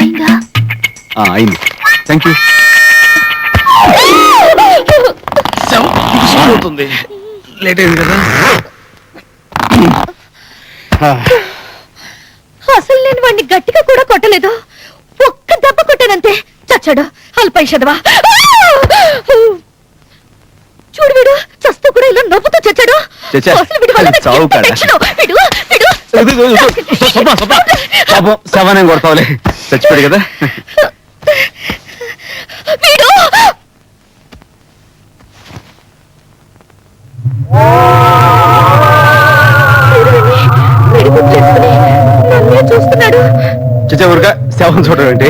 అయిందా? అయింది. Thank you. అవుతుంది, లేట్ అయింది కదా. అసలు నేను వాడిని గట్టిగా కూడా కొట్టలేదు, ఒక్క దెబ్బ కొట్టానంతే. చచ్చాడు అల్పైషదవా. చూడు వీడు చస్తూ కూడా ఇలా నవ్వుతూ చచ్చాడు. అసలు వీడి వల్ల నాకు ఎంత టెన్షన్. పాపం శవాన్ని కొడతావులే, చచ్చిపోయాడు కదా. వీడు నన్నే చూస్తున్నాడు. చచ్చా ఊరుగా శవం చూడడం ఏంటి?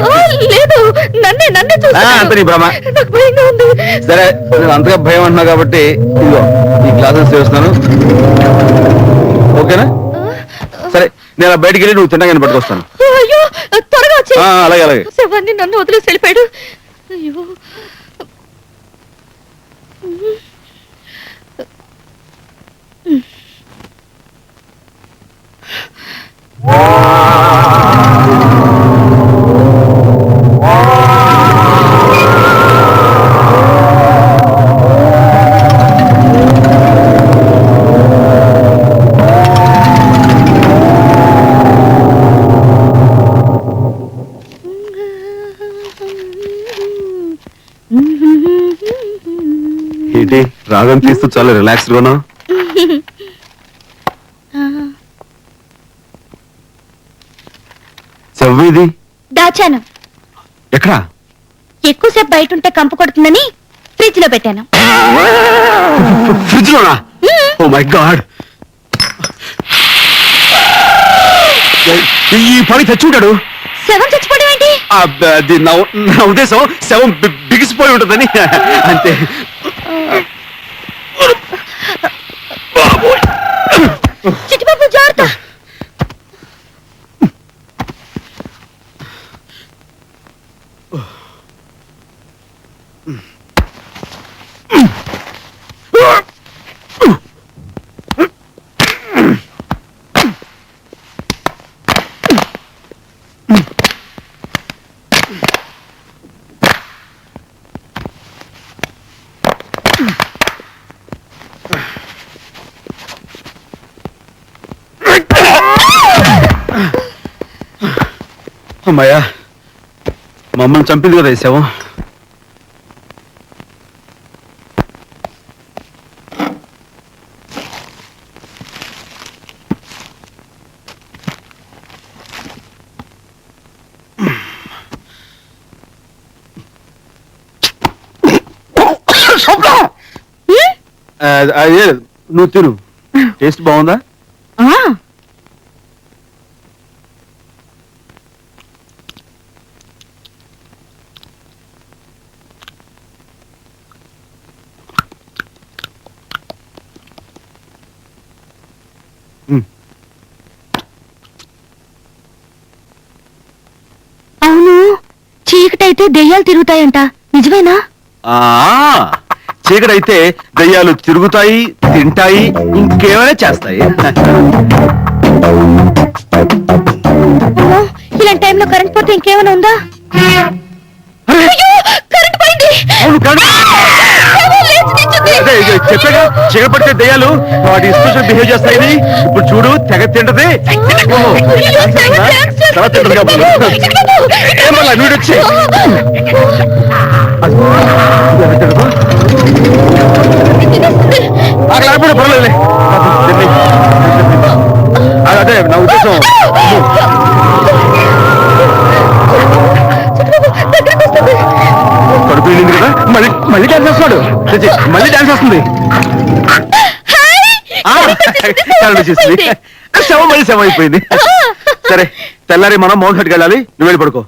లేదు, నన్నే అంత నీ భ్రమ. నాకు భయంగా ఉంది. సరే, నేను అంతగా భయం అంటున్నా కాబట్టి ఇదిగో ఈ గ్లాసెస్ చేస్తున్నాను, ఓకేనా? సరే, నేను బయటికి వెళ్ళి నువ్వు తిన్నగానే పట్టుకొస్తాను. అయ్యో త్వరగా వచ్చి. అలాగే అలాగే. శవాన్ని నన్ను వదిలేసి వెళ్ళిపోయాడు. అయ్యో ఏంటి రాగం తీస్తూ చాలా రిలాక్స్ గా ఉన్నావు? చెవ్విది దాచాను. ఎక్కడా? ఎక్కువసేపు బయట ఉంటే కంపు కొడుతుందని ఫ్రిడ్జ్ లో పెట్టాను. ఫ్రిడ్జ్ లోనా? ఓ మై గాడ్, ఈ పని తెచ్చుంటాడు. శవం చచ్చిపోవడం ఏంటి? అది నా ఉద్దేశం, శవం బిగిసిపోయి ఉంటుందని అంతే. చిట్టిబాబు జాగ్రత్త. అమ్మాయ్యా, మమ్మల్ని చంపింది కదా ఈ శవం. అదే నువ్వు తిను, టేస్ట్ బాగుందా? అవును, చీకటైతే దెయ్యాలు తిరుగుతాయంట, నిజమేనా? చీకటైతే దయ్యాలు తిరుగుతాయి, తింటాయి, ఇంకేమైనా చేస్తాయి. ఇలాంటి టైంలో కరెంట్ పోతే ఇంకేమైనా ఉందా? కరెంట్ పోయింది. చెప్పాగా, చీకపడితే దయ్యాలు వాటి ఇన్స్పిరేషన్ బిహేవ్ చేస్తాయి. ఇప్పుడు చూడు, తెగ తింటది. ఏమన్నా నువ్వు వచ్చి అక్కడ ఆడిపోయిన పర్వాలేదులే. అదే నా ఉద్దేశం. కడుపు వెళ్ళింది కదా, మళ్ళీ డాన్స్ చేస్తున్నాడు. మళ్ళీ డాన్స్ వస్తుంది. శవం మళ్ళీ శవం అయిపోయింది. సరే, తెల్లారి మనం మౌంట్ హట్కి వెళ్ళాలి, నువ్వు వెళ్ళి పడుకో.